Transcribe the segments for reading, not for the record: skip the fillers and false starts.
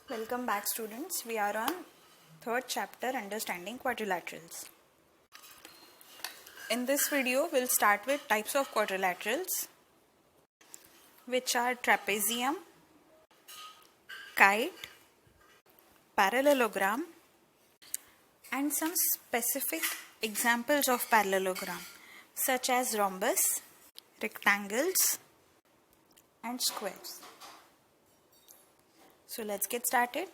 Welcome back, students. We are on third chapter, Understanding Quadrilaterals. In this video, we'll start with types of quadrilaterals, which are trapezium, kite, parallelogram, and some specific examples of parallelogram, such as rhombus, rectangles, and squares. So let's get started.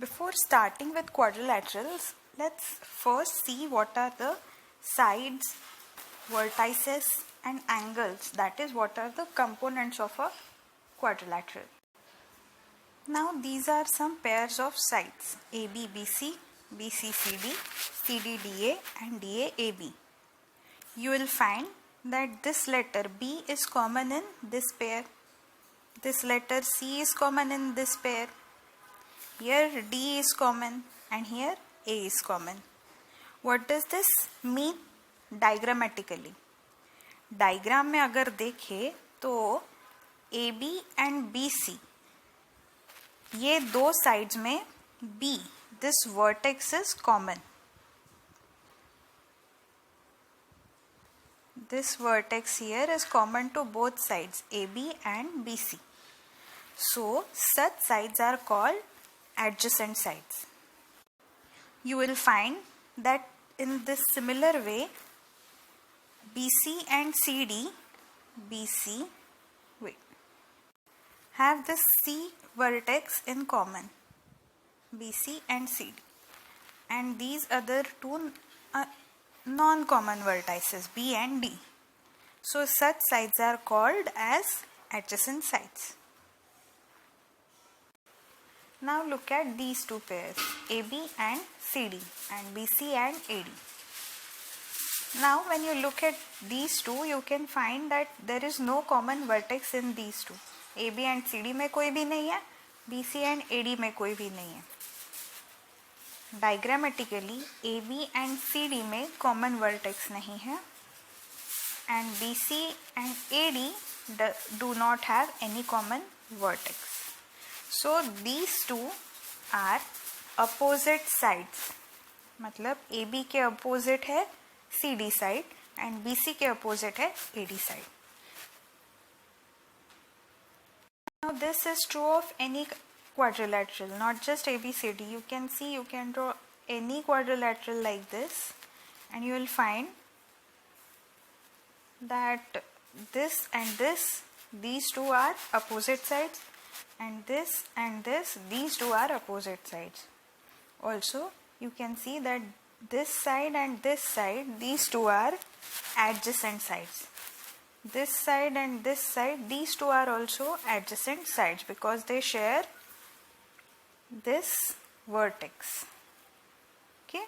Before starting with quadrilaterals, let's first see what are the sides, vertices and angles, that is what are the components of a quadrilateral. Now these are some pairs of sides AB, BC, BC, CD, CD, DA and DA, AB. You will find that this letter B is common in this pair. This letter C is common in this pair. Here D is common and here A is common. What does this mean diagrammatically? Diagram में अगर देखें तो AB and BC, ये दो sides में B, this vertex is common. This vertex here is common to both sides AB and BC. So such sides are called adjacent sides. You will find that in this similar way BC and CD, have this C vertex in common, BC and CD, and these other two non-common vertices B and D. So such sides are called as adjacent sides. Now look at these two pairs AB and CD and BC and AD. Now when you look at these two, you can find that there is no common vertex in these two. AB and CD में कोई भी नहीं है, BC and AD में कोई भी नहीं है. Diagrammatically AB and CD में common vertex नहीं है and BC and AD do not have any common vertex. So these two are opposite sides. मतलब AB के opposite है CD side and BC के opposite है AD side. Now this is true of any quadrilateral, not just ABCD. You can see, you can draw any quadrilateral like this and you will find that this and this, these two are opposite sides, and this, these two are opposite sides. Also you can see that this side and this side, these two are adjacent sides. This side and this side, these two are also adjacent sides because they share this vertex. Okay.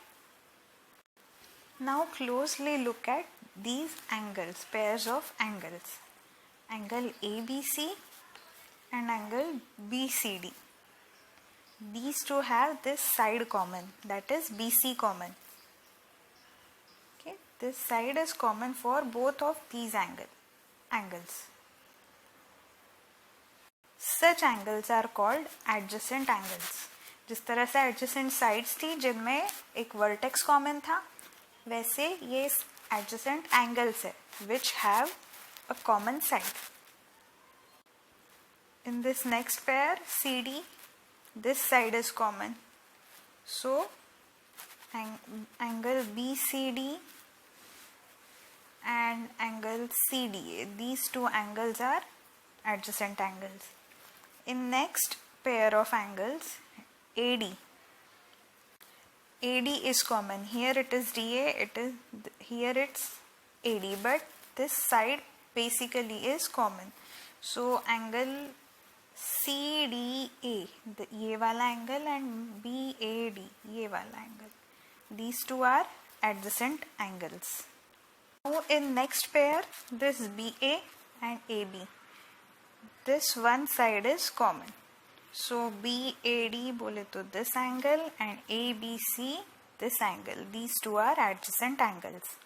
Now closely look at these angles, pairs of angles. Angle ABC and angle BCD. These two have this side common, that is BC common. Okay, this side is common for both of these angles. Such angles are called adjacent angles. जिस तरह से adjacent sides थी जिनमें एक vertex common था, वैसे ये adjacent angles है which have a common side. In this next pair CD, this side is common. So angle BCD and angle CDA, these two angles are adjacent angles. In next pair of angles AD is common. Here it is DA, here it's AD, but this side basically is common. So angle CDA, ये वाला angle, and BAD, ये वाला angle, these two are adjacent angles. Now in next pair, this BA and AB, this one side is common. So BAD बोले तो this angle and ABC this angle, these two are adjacent angles.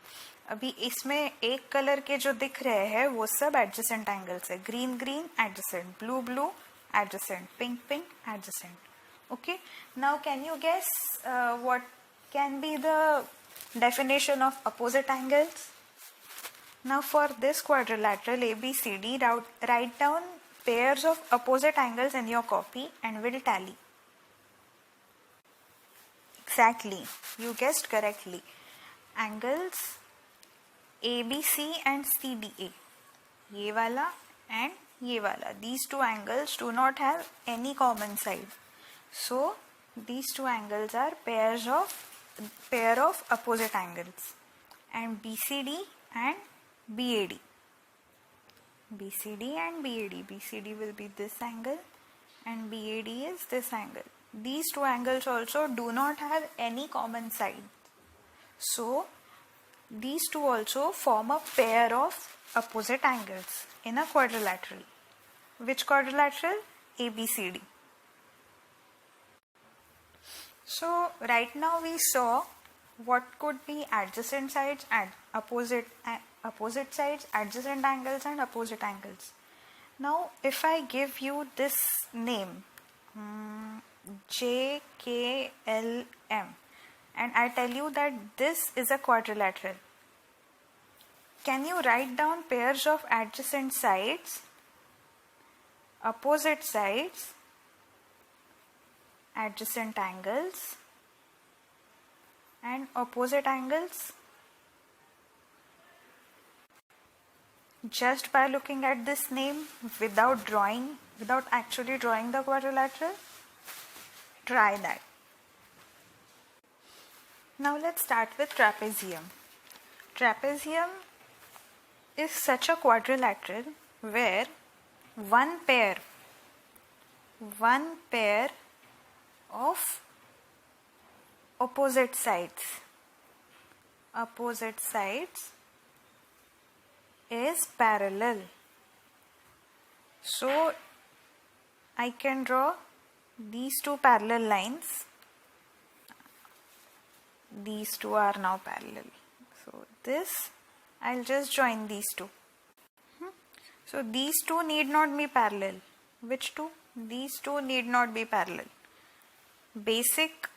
अभी इसमें एक colour के जो दिख रहे हैं वो सब एडजेसेंट एंगल्स है. Green green adjacent, blue blue adjacent. Pink, pink, adjacent. Okay. Now can you guess what can be the definition of opposite angles? Now for this quadrilateral ABCD, write down pairs of opposite angles in your copy and we'll tally. Exactly, you guessed correctly. Angles ABC and CDA. ये वाला and ये वाला. These two angles do not have any common side. So these two angles are pair of opposite angles. And BCD and BAD. BCD and BAD. BCD will be this angle and BAD is this angle. These two angles also do not have any common side. So these two also form a pair of opposite angles in a quadrilateral. Which quadrilateral? ABCD. So right now we saw what could be adjacent sides and opposite sides, adjacent angles and opposite angles. Now if I give you this name JKLM and I tell you that this is a quadrilateral, can you write down pairs of adjacent sides, opposite sides, adjacent angles and opposite angles? Just by looking at this name without actually drawing the quadrilateral? Try that. Now let's start with trapezium. Trapezium is such a quadrilateral where one pair of opposite sides is parallel. So I can draw these two parallel lines. These two are now parallel. So this, I'll just join these two. So these two need not be parallel. Which two? These two need not be parallel. Basic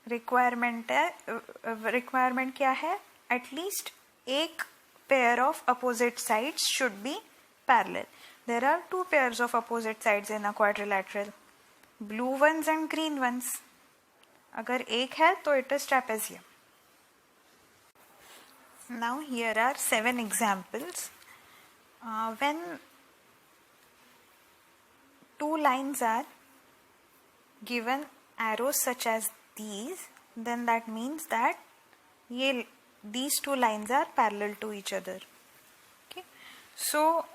requirement क्या है? At least एक pair of opposite sides should be parallel. There are two pairs of opposite sides in a quadrilateral. Blue ones and green ones. अगर एक है तो it is trapezium. Now here are 7 examples. When two lines are given arrows such as these, then that means that these two lines are parallel to each other. Okay. So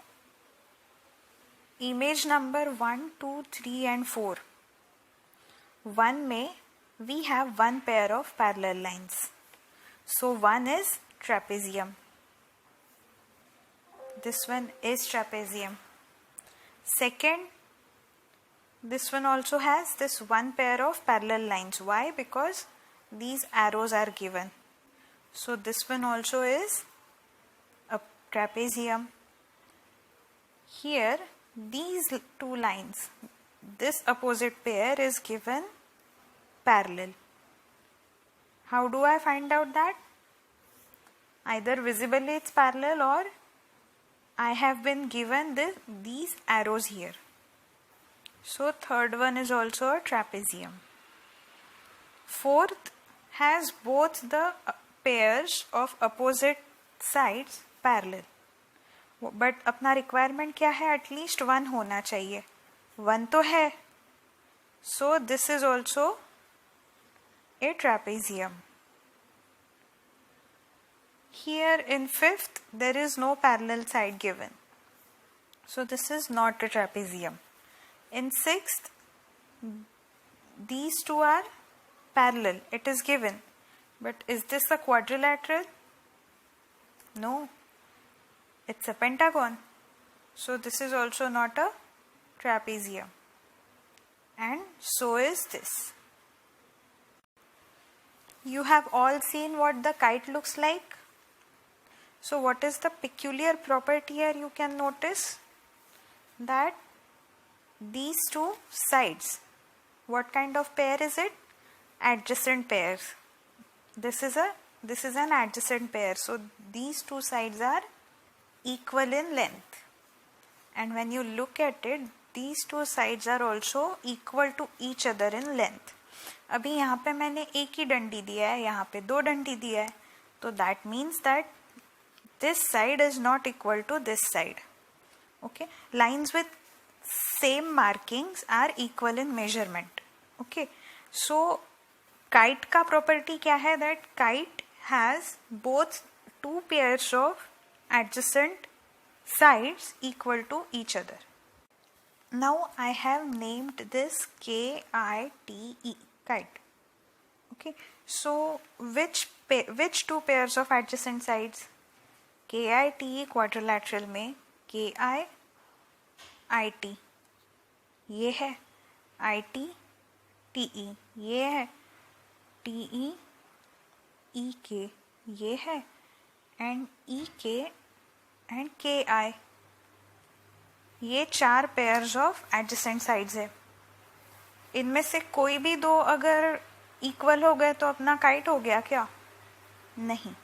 image number 1, 2, 3 and 4. 1 में we have one pair of parallel lines. So 1 is trapezium. This one is trapezium. Second, this one also has this one pair of parallel lines. Why? Because these arrows are given. So this one also is a trapezium. Here, these two lines, this opposite pair is given parallel. How do I find out that? Either visibly it's parallel or I have been given these arrows here. So third one is also a trapezium. Fourth has both the pairs of opposite sides parallel. But अपना requirement क्या है? At least one होना चाहिए. One तो है. So this is also a trapezium. Here in fifth, there is no parallel side given. So this is not a trapezium. In sixth, these two are parallel. It is given. But is this a quadrilateral? No. It's a pentagon. So this is also not a trapezium. And so is this. You have all seen what the kite looks like. So what is the peculiar property here you can notice? That these two sides, what kind of pair is it? Adjacent pairs. This is an adjacent pair, so these two sides are equal in length, and when you look at it, these two sides are also equal to each other in length. अभी यहाँ पे मैंने एक ही डंडी दिया है, यहाँ पे दो डंडी दिया है, तो that means that this side is not equal to this side. Okay, lines with same markings are equal in measurement. Okay, so kite का property क्या है? That kite has both two pairs of adjacent sides equal to each other. Now I have named this K-I-T-E, kite. Okay, so which two pairs of adjacent sides? K-I-T-E quadrilateral में K-I-I-T ये है, I-T-T-E ये है, T-E-E-K ये है, and E-K and K-I ये चार pairs of adjacent sides है. इनमें से कोई भी दो अगर इक्वल हो गए तो अपना काइट हो गया क्या? नहीं.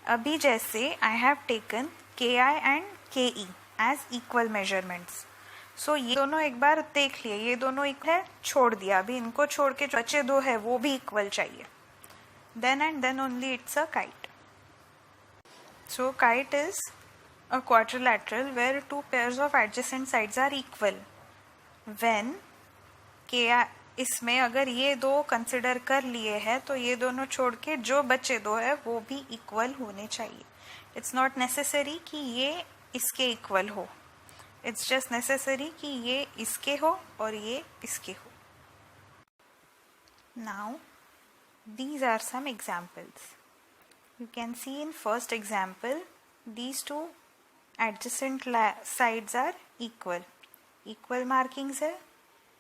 अभी जैसे I have taken K-I and K-E as equal measurements, so ये दोनों एक बार देख लिए, ये दोनों इक्वल है, छोड़ दिया. अभी इनको छोड़ के जो बचे दो है वो भी इक्वल चाहिए. Then and then only it's a kite. So kite is a quadrilateral where two pairs of adjacent sides are equal when K-I, इसमें अगर ये दो कंसिडर कर लिए हैं तो ये दोनों छोड़ के जो बचे दो है वो भी इक्वल होने चाहिए. इट्स नॉट नेसेसरी कि ये इसके इक्वल हो, इट्स जस्ट नेसेसरी कि ये इसके हो और ये इसके हो. Now these are some examples. You can see in first example these two adjacent sides are equal. Equal markings है,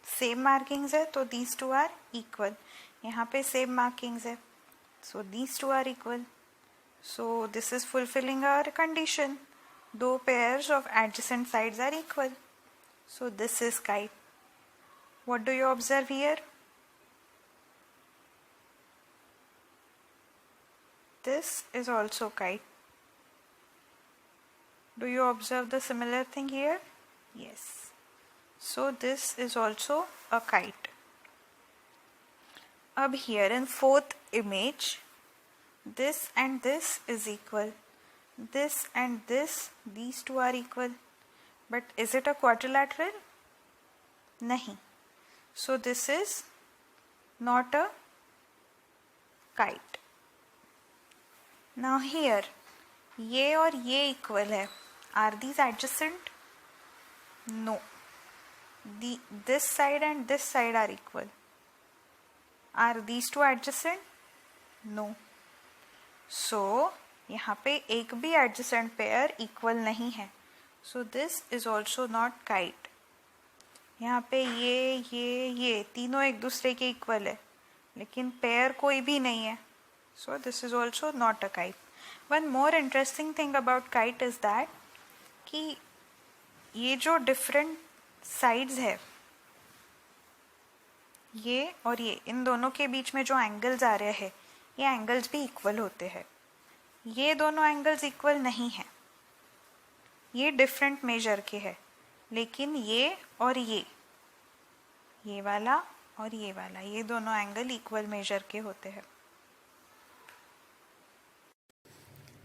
same markings है, तो these two are equal. यहाँ पे same markings है, so these two are equal. So this is fulfilling our condition. दो pairs of adjacent sides are equal. So this is kite. What do you observe here? This is also kite. Do you observe the similar thing here? Yes. So this is also a kite. Ab here in fourth image, this and this is equal. This and this, these two are equal. But is it a quadrilateral? Nahi. So this is not a kite. Now here, ये और ये equal है. Are these adjacent? No. This side and this side are equal. Are these two adjacent? No. So यहाँ पे एक भी adjacent pair equal नहीं है. So this is also not kite. यहाँ पे ये तीनों एक दूसरे के equal है, लेकिन pair कोई भी नहीं है. So this is also not a kite. One more interesting thing about kite is that कि ये जो different sides है, ये और ये, इन दोनों के बीच में जो angles आ रहे हैं, ये angles भी equal होते हैं. ये दोनों angles equal नहीं है, ये different measure के है, लेकिन ये और ये वाला और ये वाला, ये दोनों angle equal measure के होते हैं.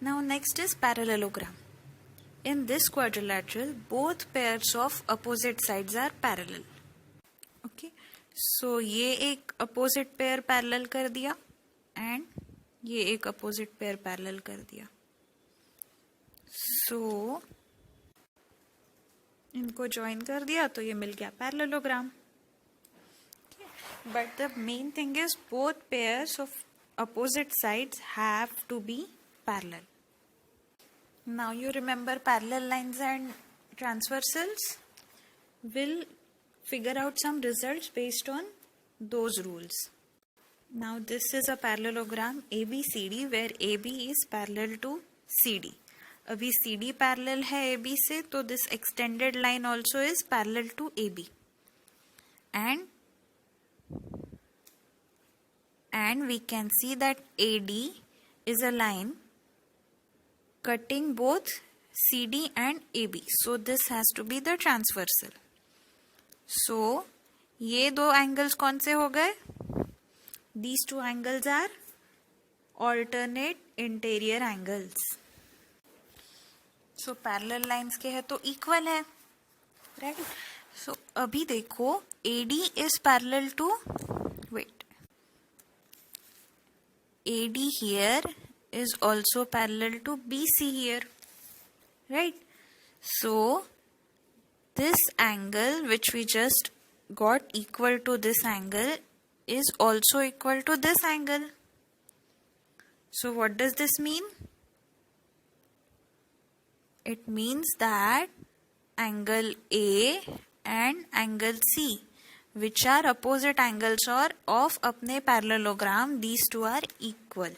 Now next is parallelogram. In this quadrilateral, both pairs of opposite sides are parallel. Okay, so ये एक opposite pair parallel कर दिया and ये एक opposite pair parallel कर दिया. So इनको join कर दिया तो ये मिल गया parallelogram. Okay. But the main thing is both pairs of opposite sides have to be parallel. Now you remember parallel lines and transversals. We'll figure out some results based on those rules. Now this is a parallelogram ABCD where AB is parallel to CD. अभी CD parallel है AB से, तो this extended line also is parallel to AB. and we can see that AD is a line cutting both CD and AB. So this has to be the transversal. So ये दो angles कौन से हो गए? These two angles are alternate interior angles. So parallel lines के है तो equal है, right? So अभी देखो AD is parallel to, AD here is also parallel to BC here, right? So this angle which we just got equal to this angle is also equal to this angle. So what does this mean? It means that angle A and angle C, which are opposite angles or of अपने parallelogram, these two are equal.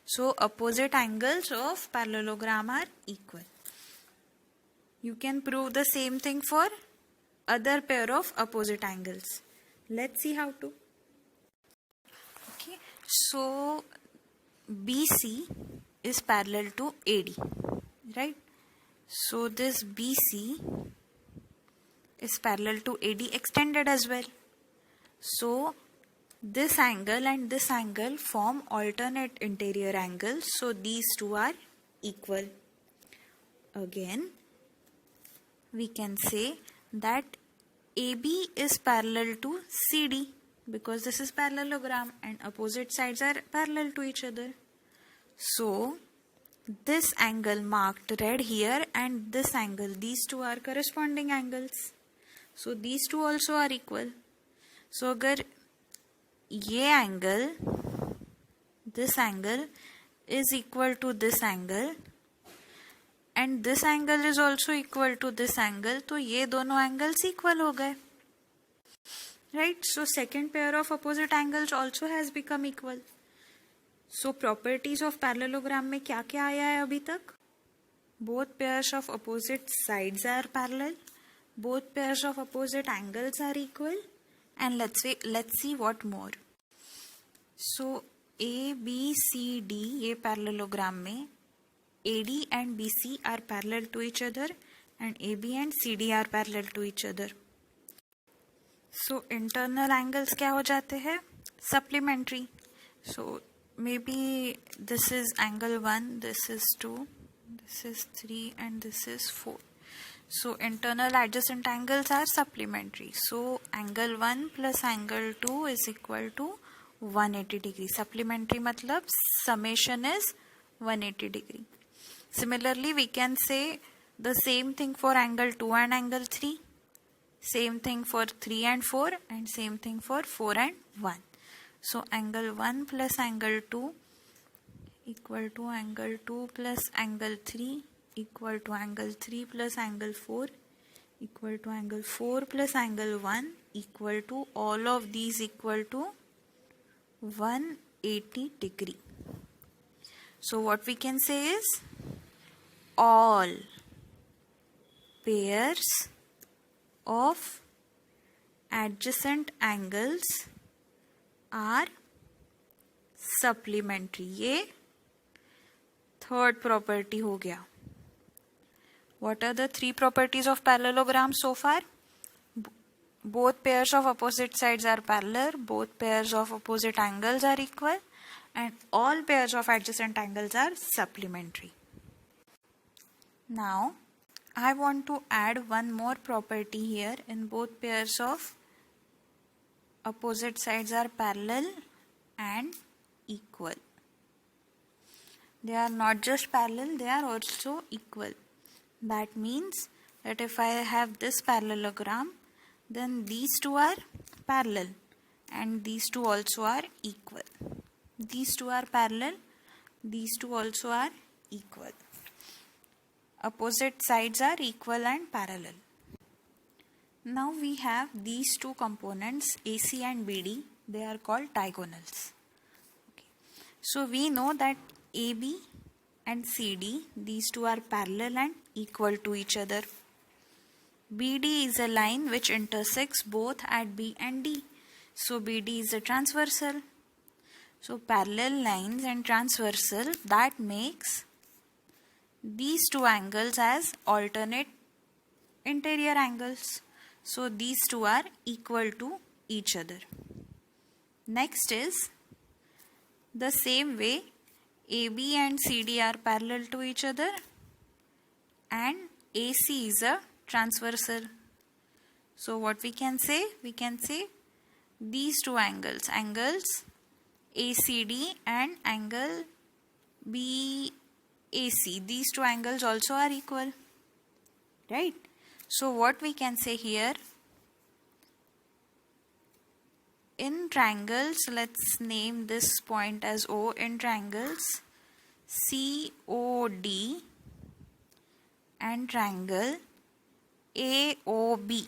So opposite angles of parallelogram are equal. You can prove the same thing for other pair of opposite angles. Let's see how to. Okay, so BC is parallel to AD, right? So this BC is parallel to AD extended as well. So this angle and this angle form alternate interior angles. So these two are equal. Again, we can say that AB is parallel to CD because this is parallelogram and opposite sides are parallel to each other. So this angle marked red here and this angle, these two are corresponding angles. So these two also are equal. So अगर ये angle, this angle is equal to this angle and this angle is also equal to this angle, तो ये दोनों angles equal हो गए, right? So second pair of opposite angles also has become equal. So properties of parallelogram में क्या क्या आया है अभी तक? Both pairs of opposite sides are parallel, both pairs of opposite angles are equal, and let's see what more. So A, B, C, D ये parallelogram में AD and BC are parallel to each other and AB and CD are parallel to each other. So internal angles क्या हो जाते हैं? Supplementary. So maybe this is angle 1, this is 2, this is 3 and this is 4. So internal adjacent angles are supplementary. So angle 1 plus angle 2 is equal to 180 degree. Supplementary matlab summation is 180 degree. Similarly, we can say the same thing for angle 2 and angle 3. Same thing for 3 and 4 and same thing for 4 and 1. So angle 1 plus angle 2 equal to angle 2 plus angle 3 equal to angle 3 plus angle 4 equal to angle 4 plus angle 1 equal to all of these equal to 180 degree. So what we can say is all pairs of adjacent angles are supplementary. ये third property हो गया. What are the three properties of parallelogram so far? Both pairs of opposite sides are parallel, both pairs of opposite angles are equal, and all pairs of adjacent angles are supplementary. Now, I want to add one more property here. In both pairs of opposite sides are parallel and equal. They are not just parallel, they are also equal. That means that if I have this parallelogram, then these two are parallel and these two also are equal. These two are parallel, these two also are equal. Opposite sides are equal and parallel. Now we have these two components AC and BD. They are called diagonals. Okay. So we know that AB and CD, these two are parallel and equal to each other. BD is a line which intersects both at B and D. So BD is a transversal. So parallel lines and transversal, that makes these two angles as alternate interior angles. So these two are equal to each other. Next is the same way AB and CD are parallel to each other and AC is a transversal. So what we can say? We can say these two angles ACD and angle BAC, these two angles also are equal, right? So what we can say here, in triangles, let's name this point as O. In triangles COD and triangle AOB,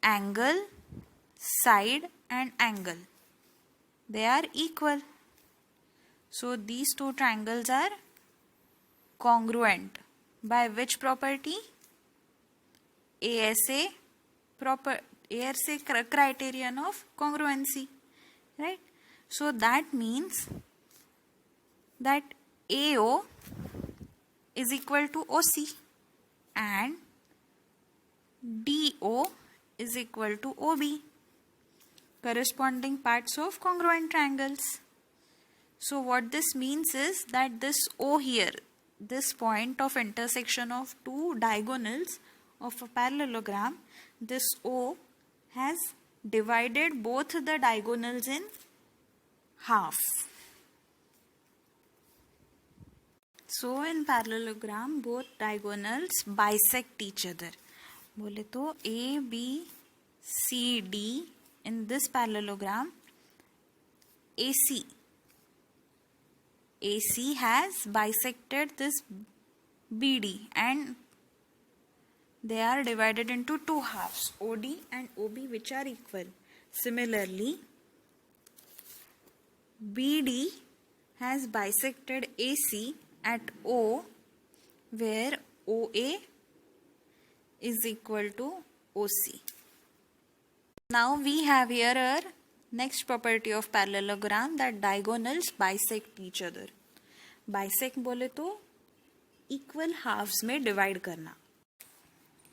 angle, side and angle, they are equal. So these two triangles are congruent. By which property? ASA criterion of congruency, right? So that means that AO is equal to OC and DO is equal to OB, corresponding parts of congruent triangles. So what this means is that this O here, this point of intersection of two diagonals of a parallelogram, this O has divided both the diagonals in half. So in parallelogram, both diagonals bisect each other. बोले तो A, B, C, D in this parallelogram, AC has bisected this BD and they are divided into two halves, OD and OB, which are equal. Similarly, BD has bisected AC at O, where OA is equal to OC. Now we have here our next property of parallelogram, that diagonals bisect each other. Bisect बोले तो equal halves में divide करना.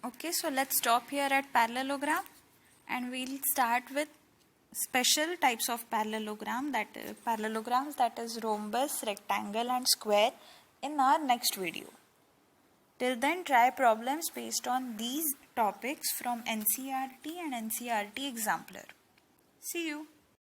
Okay, so let's stop here at parallelogram and we'll start with special types of parallelograms, that is rhombus, rectangle and square, in our next video. Till then, try problems based on these topics from NCERT and NCERT Exemplar. See you.